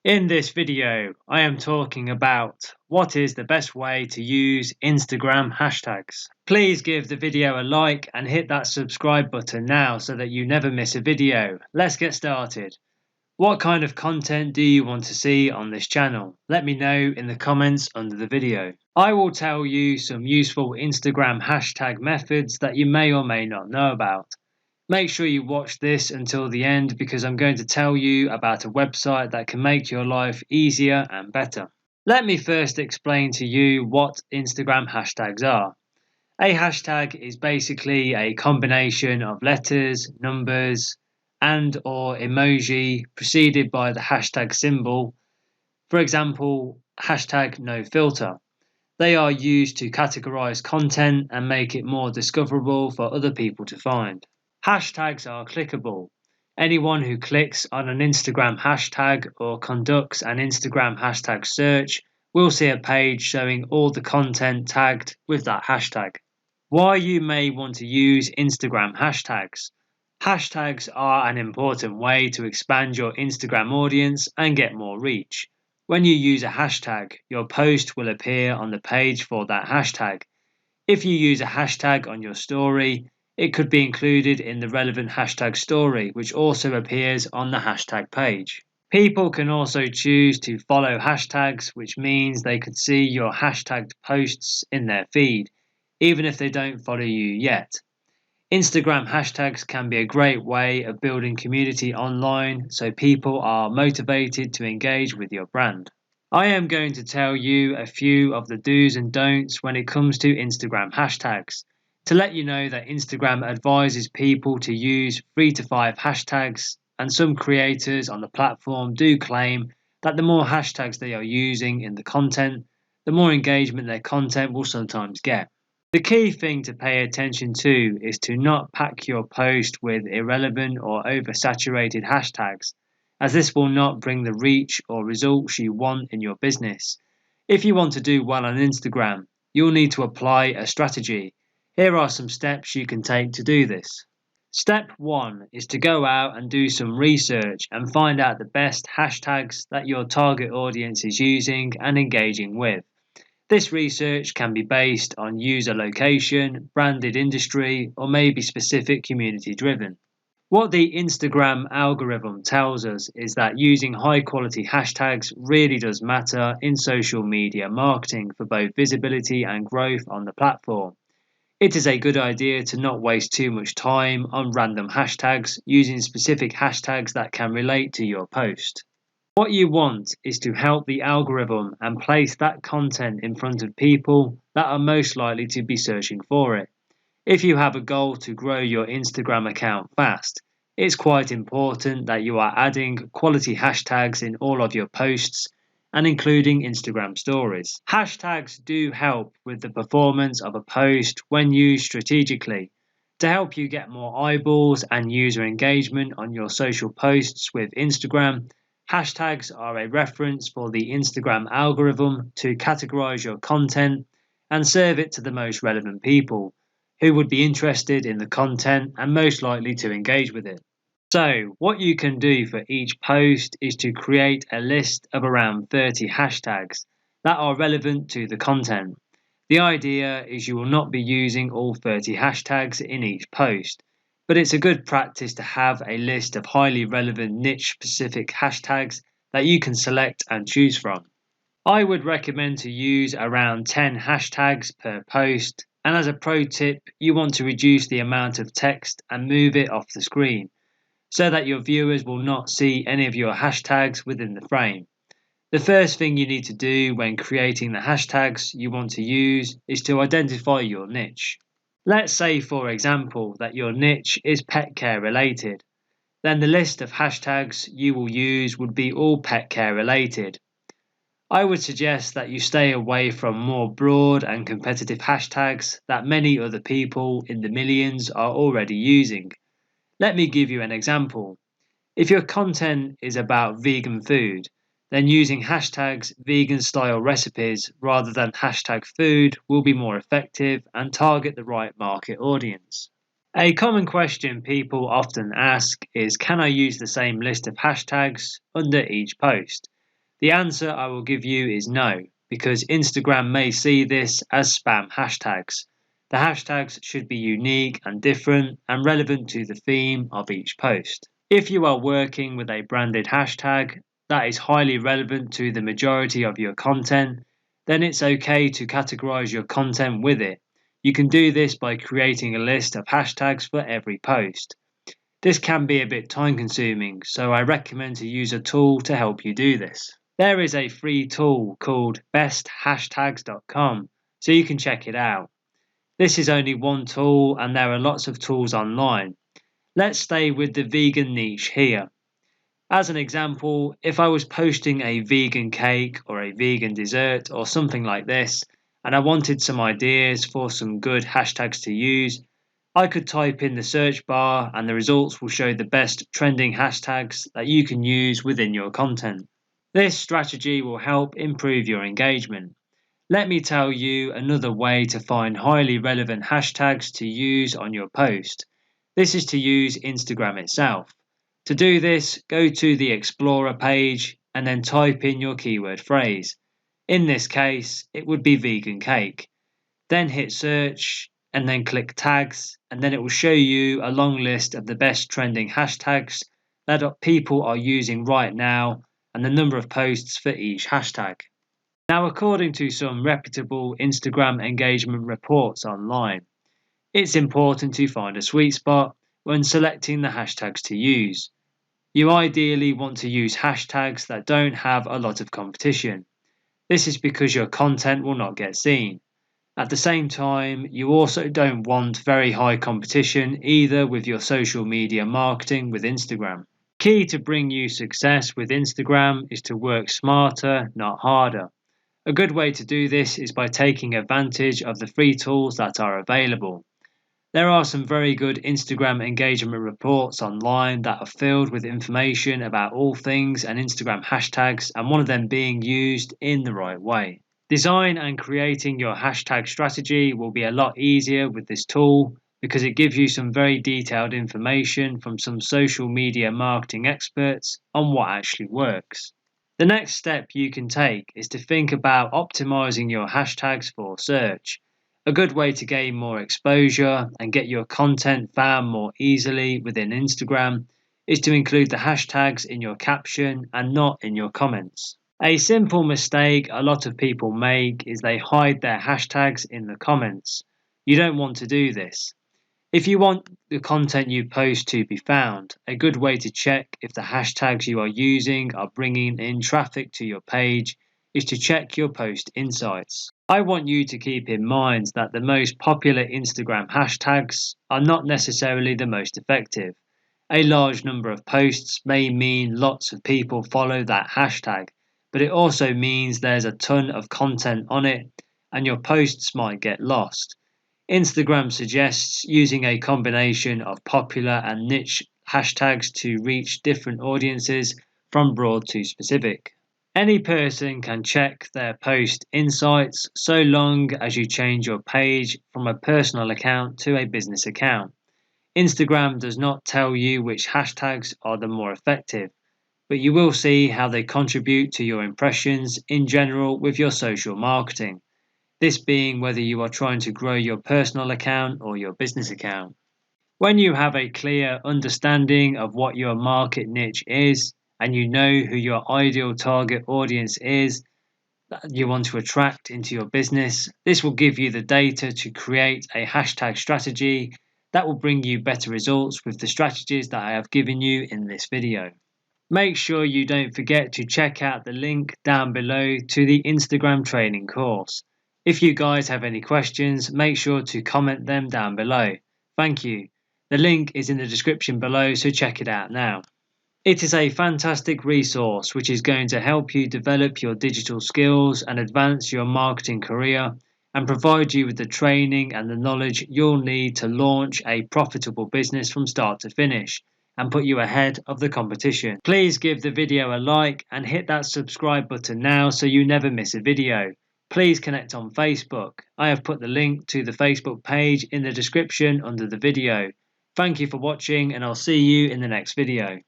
In this video, I am talking about what is the best way to use Instagram hashtags. Please give the video a like and hit that subscribe button now so that you never miss a video. Let's get started. What kind of content do you want to see on this channel? Let me know in the comments under the video. I will tell you some useful Instagram hashtag methods that you may or may not know about. Make sure you watch this until the end because I'm going to tell you about a website that can make your life easier and better. Let me first explain to you what Instagram hashtags are. A hashtag is basically a combination of letters, numbers, and or emoji preceded by the hashtag symbol. For example, hashtag no filter. They are used to categorize content and make it more discoverable for other people to find. Hashtags are clickable. Anyone who clicks on an Instagram hashtag or conducts an Instagram hashtag search will see a page showing all the content tagged with that hashtag. Why you may want to use Instagram hashtags. Hashtags are an important way to expand your Instagram audience and get more reach. When you use a hashtag, your post will appear on the page for that hashtag. If you use a hashtag on your story, it could be included in the relevant hashtag story, which also appears on the hashtag page. People can also choose to follow hashtags, which means they could see your hashtagged posts in their feed, even if they don't follow you yet. Instagram hashtags can be a great way of building community online so people are motivated to engage with your brand. I am going to tell you a few of the do's and don'ts when it comes to Instagram hashtags, to let you know that Instagram advises people to use 3 to 5 hashtags, and some creators on the platform do claim that the more hashtags they are using in the content, the more engagement their content will sometimes get. The key thing to pay attention to is to not pack your post with irrelevant or oversaturated hashtags, as this will not bring the reach or results you want in your business. If you want to do well on Instagram, you'll need to apply a strategy. Here are some steps you can take to do this. Step 1 is to go out and do some research and find out the best hashtags that your target audience is using and engaging with. This research can be based on user location, branded industry, or maybe specific community driven. What the Instagram algorithm tells us is that using high quality hashtags really does matter in social media marketing for both visibility and growth on the platform. It is a good idea to not waste too much time on random hashtags, using specific hashtags that can relate to your post. What you want is to help the algorithm and place that content in front of people that are most likely to be searching for it. If you have a goal to grow your Instagram account fast, it's quite important that you are adding quality hashtags in all of your posts and including Instagram stories. Hashtags do help with the performance of a post when used strategically. To help you get more eyeballs and user engagement on your social posts with Instagram, hashtags are a reference for the Instagram algorithm to categorize your content and serve it to the most relevant people who would be interested in the content and most likely to engage with it. So, what you can do for each post is to create a list of around 30 hashtags that are relevant to the content. The idea is you will not be using all 30 hashtags in each post, but it's a good practice to have a list of highly relevant niche specific hashtags that you can select and choose from. I would recommend to use around 10 hashtags per post, and as a pro tip, you want to reduce the amount of text and move it off the screen so that your viewers will not see any of your hashtags within the frame. The first thing you need to do when creating the hashtags you want to use is to identify your niche. Let's say, for example, that your niche is pet care related. Then the list of hashtags you will use would be all pet care related. I would suggest that you stay away from more broad and competitive hashtags that many other people in the millions are already using. Let me give you an example. If your content is about vegan food, then using hashtags vegan style recipes rather than hashtag food will be more effective and target the right market audience. A common question people often ask is, can I use the same list of hashtags under each post? The answer I will give you is no, because Instagram may see this as spam hashtags. The hashtags should be unique and different and relevant to the theme of each post. If you are working with a branded hashtag that is highly relevant to the majority of your content, then it's okay to categorize your content with it. You can do this by creating a list of hashtags for every post. This can be a bit time consuming, so I recommend to use a tool to help you do this. There is a free tool called besthashtags.com, so you can check it out. This is only one tool and there are lots of tools online. Let's stay with the vegan niche here. As an example, if I was posting a vegan cake or a vegan dessert or something like this, and I wanted some ideas for some good hashtags to use, I could type in the search bar and the results will show the best trending hashtags that you can use within your content. This strategy will help improve your engagement. Let me tell you another way to find highly relevant hashtags to use on your post. This is to use Instagram itself. To do this, go to the Explorer page and then type in your keyword phrase. In this case, it would be vegan cake. Then hit search and then click tags, and then it will show you a long list of the best trending hashtags that people are using right now and the number of posts for each hashtag. Now, according to some reputable Instagram engagement reports online, it's important to find a sweet spot when selecting the hashtags to use. You ideally want to use hashtags that don't have a lot of competition. This is because your content will not get seen. At the same time, you also don't want very high competition either with your social media marketing with Instagram. Key to bring you success with Instagram is to work smarter, not harder. A good way to do this is by taking advantage of the free tools that are available. There are some very good Instagram engagement reports online that are filled with information about all things and Instagram hashtags, and one of them being used in the right way. Design and creating your hashtag strategy will be a lot easier with this tool because it gives you some very detailed information from some social media marketing experts on what actually works. The next step you can take is to think about optimizing your hashtags for search. A good way to gain more exposure and get your content found more easily within Instagram is to include the hashtags in your caption and not in your comments. A simple mistake a lot of people make is they hide their hashtags in the comments. You don't want to do this. If you want the content you post to be found, a good way to check if the hashtags you are using are bringing in traffic to your page is to check your post insights. I want you to keep in mind that the most popular Instagram hashtags are not necessarily the most effective. A large number of posts may mean lots of people follow that hashtag, but it also means there's a ton of content on it and your posts might get lost. Instagram suggests using a combination of popular and niche hashtags to reach different audiences from broad to specific. Any person can check their post insights so long as you change your page from a personal account to a business account. Instagram does not tell you which hashtags are the more effective, but you will see how they contribute to your impressions in general with your social marketing. This being whether you are trying to grow your personal account or your business account. When you have a clear understanding of what your market niche is and you know who your ideal target audience is that you want to attract into your business, this will give you the data to create a hashtag strategy that will bring you better results with the strategies that I have given you in this video. Make sure you don't forget to check out the link down below to the Instagram training course. If you guys have any questions, make sure to comment them down below. Thank you. The link is in the description below, so check it out now. It is a fantastic resource which is going to help you develop your digital skills and advance your marketing career and provide you with the training and the knowledge you'll need to launch a profitable business from start to finish and put you ahead of the competition. Please give the video a like and hit that subscribe button now so you never miss a video. Please connect on Facebook. I have put the link to the Facebook page in the description under the video. Thank you for watching and I'll see you in the next video.